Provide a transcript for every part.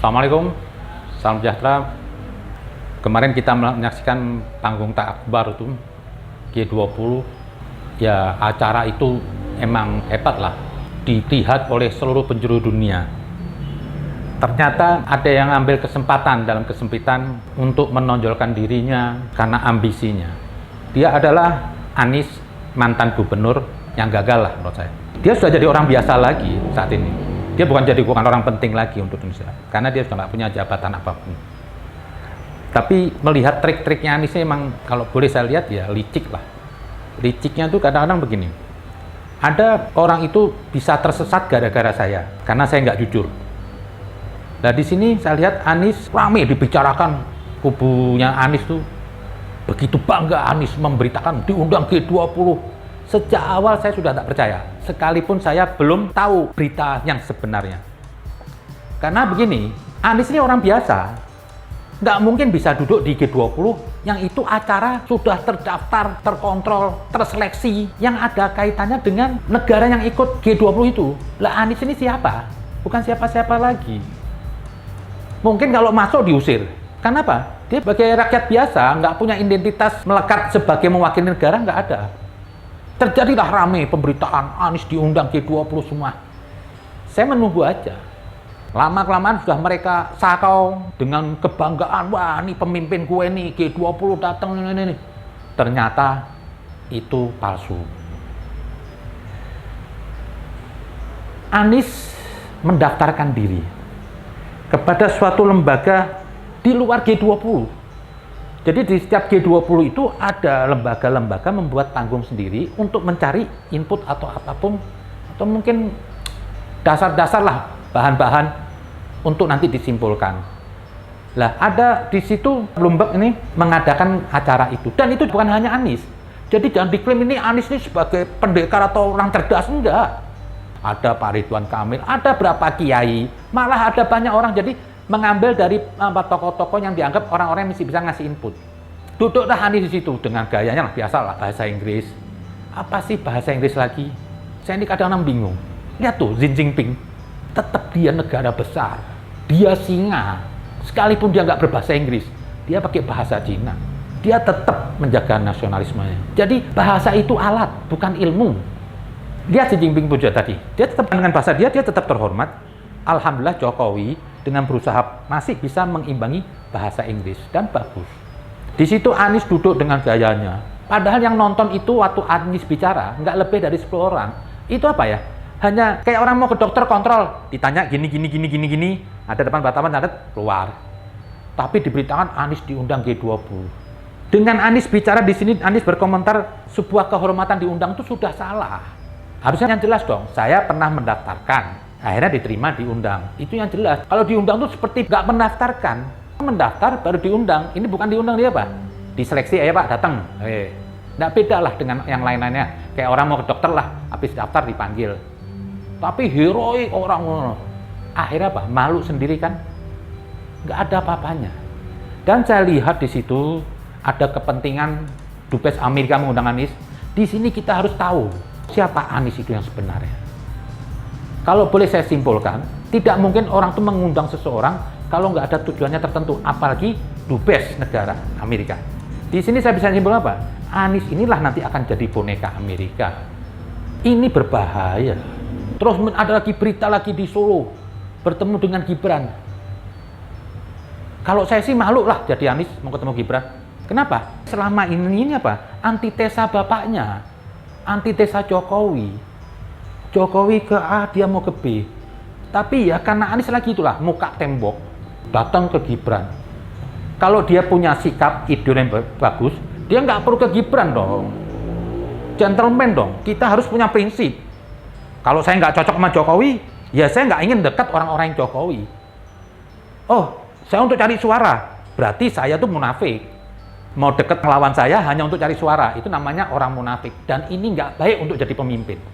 Assalamualaikum, salam sejahtera. Kemarin kita menyaksikan panggung tak akbar itu G20. Ya, acara itu emang hebat lah, dilihat oleh seluruh penjuru dunia. Ternyata ada yang ambil kesempatan dalam kesempitan untuk menonjolkan dirinya karena ambisinya. Dia adalah Anies, mantan gubernur yang gagal lah menurut saya. Dia sudah jadi orang biasa lagi saat ini. Dia bukan orang penting lagi untuk Indonesia, karena dia sudah nggak punya jabatan apapun. Tapi melihat trik-triknya Anies memang, kalau boleh saya lihat ya licik lah. Liciknya tuh kadang-kadang begini. Ada orang itu bisa tersesat gara-gara saya, karena saya nggak jujur. Nah di sini saya lihat Anies rame dibicarakan, kubunya Anies tuh begitu bangga Anies memberitakan diundang G20. Sejak awal saya sudah tak percaya, sekalipun saya belum tahu berita yang sebenarnya. Karena begini, Anies ini orang biasa, nggak mungkin bisa duduk di G20 yang itu acara sudah terdaftar, terkontrol, terseleksi, yang ada kaitannya dengan negara yang ikut G20 itu. Lah Anies ini siapa? Bukan siapa-siapa lagi. Mungkin kalau masuk diusir. Kenapa? Dia sebagai rakyat biasa, nggak punya identitas melekat sebagai mewakili negara, nggak ada. Terjadilah rame pemberitaan Anies diundang G20 semua. Saya menunggu aja. Lama-kelamaan sudah mereka sakau dengan kebanggaan. Wah, ini pemimpin gue nih, G20 datang ini. Ternyata itu palsu. Anies mendaftarkan diri kepada suatu lembaga di luar G20. Jadi di setiap G20 itu ada lembaga-lembaga membuat panggung sendiri untuk mencari input atau apapun, atau mungkin dasar-dasar lah, bahan-bahan untuk nanti disimpulkan. Lah ada di situ Bloomberg ini mengadakan acara itu, dan itu bukan hanya Anies. Jadi jangan diklaim ini Anies ini sebagai pendekar atau orang cerdas, enggak. Ada Pak Ridwan Kamil, ada berapa kiai, malah ada banyak orang. Jadi mengambil dari tokoh-tokoh yang dianggap orang-orang yang bisa ngasih input. Duduklah Anies di situ dengan gayanya lah, biasa lah, bahasa Inggris. Apa sih bahasa Inggris lagi? Saya ini kadang-kadang bingung. Lihat tuh Xi Jinping, tetap dia negara besar, dia singa. Sekalipun dia nggak berbahasa Inggris, dia pakai bahasa Cina. Dia tetap menjaga nasionalismenya. Jadi bahasa itu alat, bukan ilmu. Lihat Xi Jinping pun juga tadi, dia tetap dengan bahasa dia tetap terhormat. Alhamdulillah Jokowi dengan berusaha masih bisa mengimbangi bahasa Inggris dan bagus. Di situ Anies duduk dengan gayanya. Padahal yang nonton itu waktu Anies bicara nggak lebih dari 10 orang. Itu apa ya? Hanya kayak orang mau ke dokter kontrol, ditanya gini. Ada depan wartawan catat keluar. Tapi diberitakan Anies diundang G20. Dengan Anies bicara di sini, Anies berkomentar sebuah kehormatan diundang itu sudah salah. Harusnya yang jelas dong. Saya pernah mendaftarkan. Akhirnya diterima, diundang. Itu yang jelas. Kalau diundang tuh seperti nggak mendaftarkan. Mendaftar baru diundang. Ini bukan diundang, dia apa? Diseleksi, ayo Pak datang. Nggak beda lah dengan yang lain-lainnya. Kayak orang mau ke dokter lah, habis daftar dipanggil. Tapi heroik orang. Akhirnya apa? Malu sendiri kan? Nggak ada apa-apanya. Dan saya lihat di situ ada kepentingan Dubes Amerika mengundang Anies. Di sini kita harus tahu siapa Anies itu yang sebenarnya. Kalau boleh saya simpulkan, tidak mungkin orang itu mengundang seseorang kalau nggak ada tujuannya tertentu, apalagi dubes negara Amerika. Di sini saya bisa simpulkan apa? Anies inilah nanti akan jadi boneka Amerika. Ini berbahaya. Terus ada lagi berita lagi di Solo, bertemu dengan Gibran. Kalau saya sih malu lah jadi Anies mau ketemu Gibran. Kenapa? Selama ini apa? Antitesa bapaknya, antitesa Jokowi. Jokowi ke A, dia mau ke B. Tapi ya karena Anies lagi itulah, muka tembok, datang ke Gibran. Kalau dia punya sikap ide yang bagus, dia nggak perlu ke Gibran dong. Gentleman dong, kita harus punya prinsip. Kalau saya nggak cocok sama Jokowi, ya saya nggak ingin dekat orang-orang yang Jokowi. Oh, saya untuk cari suara, berarti saya tuh munafik. Mau dekat melawan saya hanya untuk cari suara, itu namanya orang munafik. Dan ini nggak baik untuk jadi pemimpin.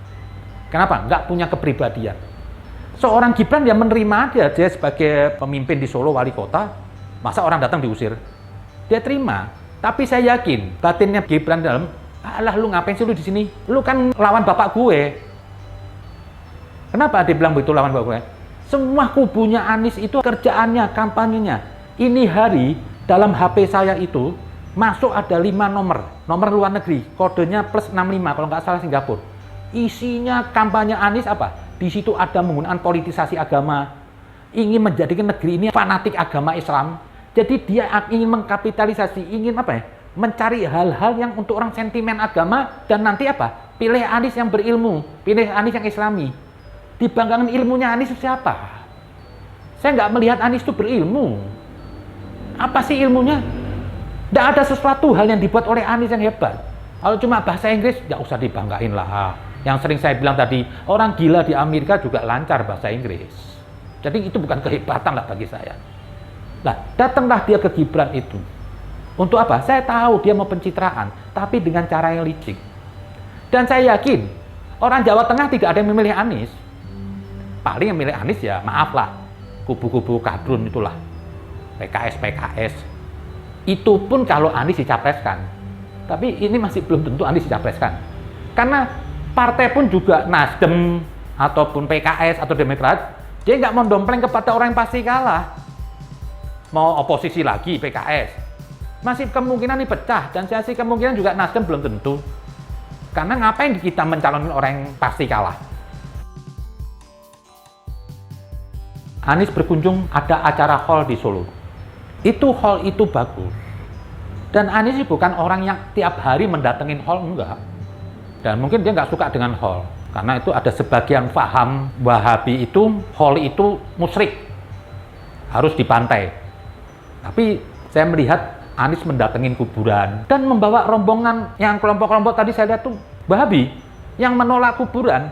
Kenapa? Nggak punya kepribadian. Seorang Gibran dia menerima dia sebagai pemimpin di Solo, wali kota. Masa orang datang diusir? Dia terima. Tapi saya yakin batinnya Gibran dalam, alah lu ngapain sih lu di sini? Lu kan lawan bapak gue. Kenapa dia bilang begitu lawan bapak gue? Semua kubunya Anies itu kerjaannya, kampanyenya. Ini hari dalam HP saya itu masuk ada 5 nomor luar negeri, kodenya +65 kalau nggak salah Singapura. Isinya kampanye Anies apa? Di situ ada menggunakan politisasi agama, ingin menjadikan negeri ini fanatik agama Islam. Jadi dia ingin mengkapitalisasi, ingin apa ya? Mencari hal-hal yang untuk orang sentimen agama dan nanti apa? Pilih Anies yang berilmu, pilih Anies yang Islami. Dibanggakan ilmunya Anies siapa? Saya nggak melihat Anies itu berilmu. Apa sih ilmunya? Tidak ada sesuatu hal yang dibuat oleh Anies yang hebat. Kalau cuma bahasa Inggris, nggak usah dibanggain lah. Yang sering saya bilang tadi, orang gila di Amerika juga lancar bahasa Inggris. Jadi itu bukan kehebatan lah bagi saya. Nah, datanglah dia ke Gibran itu. Untuk apa? Saya tahu dia mau pencitraan, tapi dengan cara yang licik. Dan saya yakin, orang Jawa Tengah tidak ada yang memilih Anies. Paling yang memilih Anies ya, maaf lah, kubu-kubu kadrun itulah. PKS. Itu pun kalau Anies dicapreskan. Tapi ini masih belum tentu Anies dicapreskan. Karena partai pun juga Nasdem ataupun PKS atau Demokrat, dia nggak mendompleng kepada orang yang pasti kalah. Mau oposisi lagi PKS. Masih kemungkinan ini pecah dan saya sih kemungkinan juga Nasdem belum tentu. Karena ngapain kita mencalonkan orang yang pasti kalah? Anies berkunjung ada acara hall di Solo. Itu hall itu bagus. Dan Anies bukan orang yang tiap hari mendatengin hall, enggak. Dan mungkin dia nggak suka dengan hall. Karena itu ada sebagian paham Wahabi itu, hall itu musyrik. Harus dibantai. Tapi saya melihat Anies mendatengin kuburan. Dan membawa rombongan yang kelompok-kelompok tadi saya lihat tuh Wahabi yang menolak kuburan.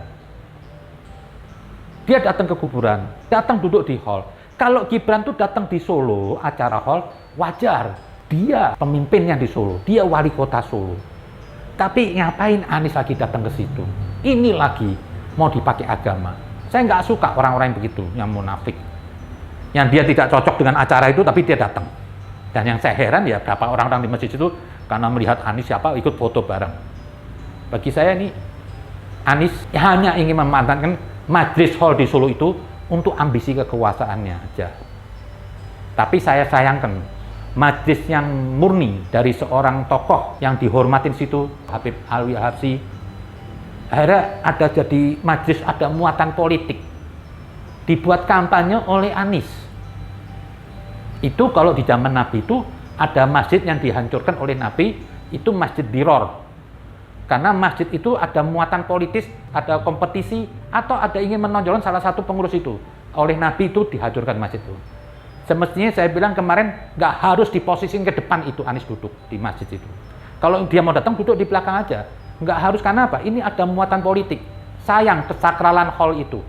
Dia datang ke kuburan, datang duduk di hall. Kalau Gibran tuh datang di Solo, acara hall, wajar. Dia pemimpinnya di Solo, dia wali kota Solo. Tapi ngapain Anies lagi datang ke situ? Ini lagi mau dipakai agama. Saya nggak suka orang-orang yang begitu, yang munafik. Yang dia tidak cocok dengan acara itu, tapi dia datang. Dan yang saya heran ya, berapa orang-orang di masjid itu, karena melihat Anies siapa, ikut foto bareng. Bagi saya ini, Anies hanya ingin memanfaatkan majelis hall di Solo itu untuk ambisi kekuasaannya aja. Tapi saya sayangkan majelis yang murni dari seorang tokoh yang dihormatin situ, Habib Alwi Habsyi, akhirnya ada jadi majelis ada muatan politik, dibuat kampanye oleh Anies. Itu kalau di zaman Nabi itu ada masjid yang dihancurkan oleh Nabi, itu Masjid Diror. Karena masjid itu ada muatan politis, ada kompetisi, atau ada ingin menonjolkan salah satu pengurus itu. Oleh Nabi itu dihancurkan masjid itu. Semestinya saya bilang kemarin nggak harus diposisiin ke depan itu Anies duduk di masjid itu. Kalau dia mau datang duduk di belakang aja. Nggak harus, karena apa? Ini ada muatan politik. Sayang kesakralan hall itu.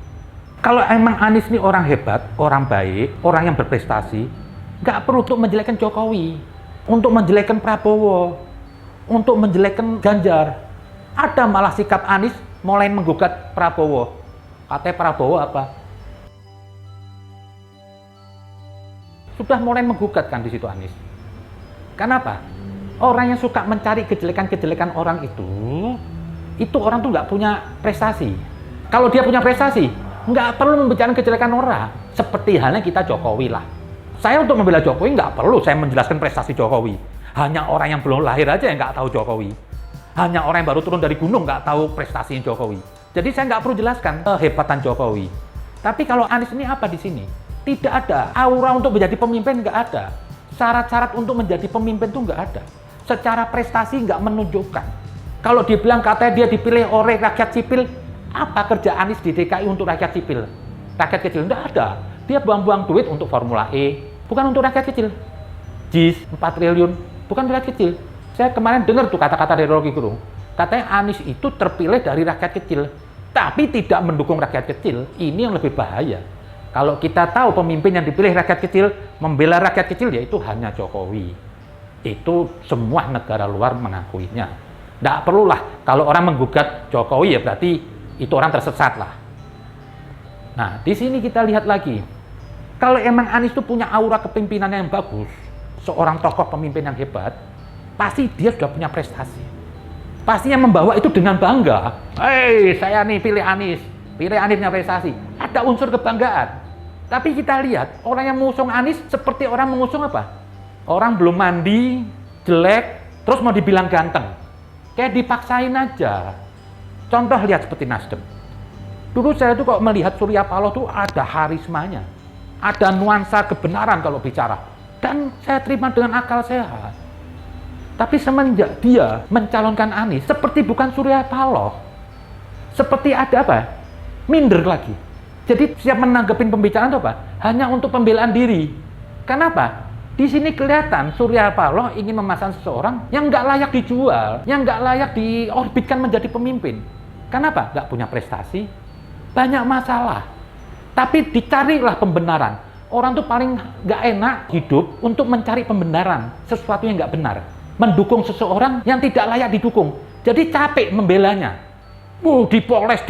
Kalau emang Anies ini orang hebat, orang baik, orang yang berprestasi, nggak perlu untuk menjelekkan Jokowi, untuk menjelekkan Prabowo, untuk menjelekkan Ganjar. Ada malah sikap Anies mulai menggugat Prabowo. Katanya Prabowo apa? Sudah mulai menggugat kan di situ Anies. Kenapa? Orang yang suka mencari kejelekan-kejelekan orang itu orang tuh nggak punya prestasi. Kalau dia punya prestasi, nggak perlu membicarakan kejelekan orang. Seperti halnya kita Jokowi lah. Saya untuk membela Jokowi nggak perlu saya menjelaskan prestasi Jokowi. Hanya orang yang belum lahir aja yang nggak tahu Jokowi. Hanya orang yang baru turun dari gunung nggak tahu prestasinya Jokowi. Jadi saya nggak perlu jelaskan kehebatan Jokowi. Tapi kalau Anies ini apa di sini? Tidak ada. Aura untuk menjadi pemimpin nggak ada. Syarat-syarat untuk menjadi pemimpin itu nggak ada. Secara prestasi nggak menunjukkan. Kalau dibilang katanya dia dipilih oleh rakyat sipil, apa kerja Anies di DKI untuk rakyat sipil? Rakyat kecil nggak ada. Dia buang-buang duit untuk Formula E, bukan untuk rakyat kecil. JIS 4 triliun, bukan rakyat kecil. Saya kemarin dengar tuh kata-kata dari Rocky Gerung. Katanya Anies itu terpilih dari rakyat kecil, tapi tidak mendukung rakyat kecil. Ini yang lebih bahaya. Kalau kita tahu pemimpin yang dipilih rakyat kecil, membela rakyat kecil, yaitu hanya Jokowi. Itu semua negara luar mengakuinya. Tidak perlulah, kalau orang menggugat Jokowi ya berarti itu orang tersesat lah. Nah, di sini kita lihat lagi. Kalau emang Anies itu punya aura kepemimpinan yang bagus, seorang tokoh pemimpin yang hebat, pasti dia sudah punya prestasi. Pastinya membawa itu dengan bangga. Hei, saya nih pilih Anies punya prestasi. Ada unsur kebanggaan. Tapi kita lihat, orang yang mengusung Anies seperti orang mengusung apa? Orang belum mandi, jelek, terus mau dibilang ganteng. Kayak dipaksain aja. Contoh lihat seperti Nasdem. Dulu saya tuh kok melihat Surya Paloh tuh ada harismanya. Ada nuansa kebenaran kalau bicara. Dan saya terima dengan akal sehat. Tapi semenjak dia mencalonkan Anies, seperti bukan Surya Paloh. Seperti ada apa? Minder lagi. Jadi siap menanggapin pembicaraan itu apa? Hanya untuk pembelaan diri. Kenapa? Di sini kelihatan Surya Paloh ingin memasang seseorang yang nggak layak dijual, yang nggak layak diorbitkan menjadi pemimpin. Kenapa? Nggak punya prestasi, banyak masalah. Tapi dicarilah pembenaran. Orang tuh paling nggak enak hidup untuk mencari pembenaran sesuatu yang nggak benar, mendukung seseorang yang tidak layak didukung. Jadi capek membelanya. Dipoles.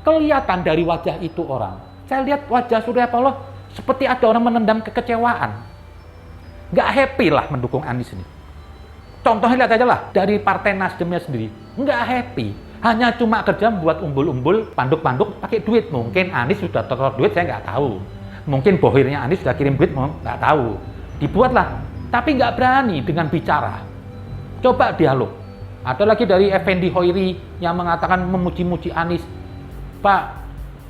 Kelihatan dari wajah itu orang. Saya lihat wajah Surya Paloh seperti ada orang menendam kekecewaan. Nggak happy lah mendukung Anies ini. Contohnya lihat aja lah, dari partai Nasdemnya sendiri. Nggak happy. Hanya cuma kerja buat umbul-umbul, panduk-panduk, pakai duit. Mungkin Anies sudah teror duit, saya nggak tahu. Mungkin bohirnya Anies sudah kirim duit, nggak tahu. Dibuatlah. Tapi nggak berani dengan bicara. Coba dialog. Ada lagi dari Effendi Hoiri yang mengatakan memuji-muji Anies. Pak,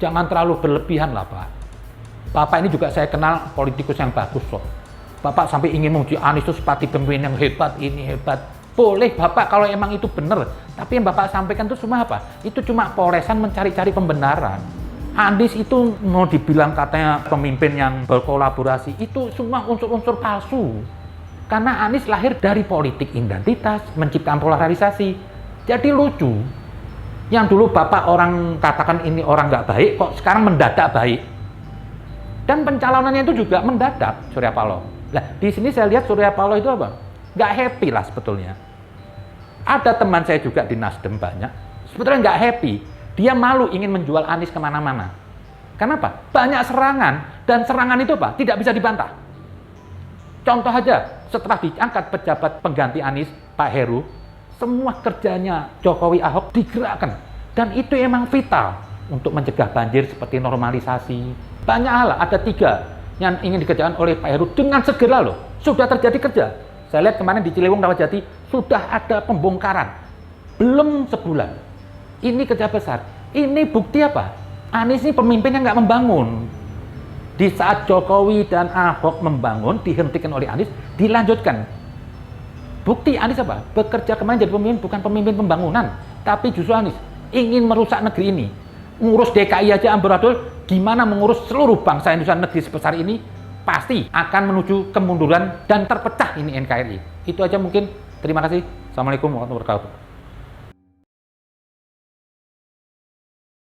jangan terlalu berlebihan lah Pak. Bapak ini juga saya kenal politikus yang bagus loh. Bapak sampai ingin memuji Anies itu seperti pemimpin yang hebat, ini hebat. Boleh Bapak kalau emang itu benar. Tapi yang Bapak sampaikan itu cuma apa? Itu cuma polesan mencari-cari pembenaran. Anies itu mau dibilang katanya pemimpin yang berkolaborasi, itu semua unsur-unsur palsu. Karena Anies lahir dari politik identitas, menciptakan polarisasi. Jadi lucu. Yang dulu Bapak orang katakan ini orang nggak baik, kok sekarang mendadak baik. Dan pencalonannya itu juga mendadak, Surya Paloh. Nah, di sini saya lihat Surya Paloh itu apa? Nggak happy lah sebetulnya. Ada teman saya juga di Nasdem banyak, sebetulnya nggak happy. Dia malu ingin menjual Anies kemana-mana. Kenapa? Banyak serangan, dan serangan itu apa? Tidak bisa dibantah. Contoh aja, setelah diangkat pejabat pengganti Anies, Pak Heru, semua kerjanya Jokowi Ahok digerakkan. Dan itu emang vital untuk mencegah banjir seperti normalisasi. Banyak hal, ada 3 yang ingin dikerjakan oleh Pak Heru dengan segera loh. Sudah terjadi kerja. Saya lihat kemarin di Ciliwung Rawajati sudah ada pembongkaran. Belum sebulan. Ini kerja besar. Ini bukti apa? Anies ini pemimpin yang nggak membangun. Di saat Jokowi dan Ahok membangun, dihentikan oleh Anies, dilanjutkan. Bukti Anies apa? Bekerja kemarin jadi pemimpin, bukan pemimpin pembangunan. Tapi justru Anies ingin merusak negeri ini. Ngurus DKI aja amburadul, gimana mengurus seluruh bangsa Indonesia negeri sebesar ini, pasti akan menuju kemunduran dan terpecah ini NKRI. Itu aja mungkin. Terima kasih. Assalamualaikum warahmatullahi wabarakatuh.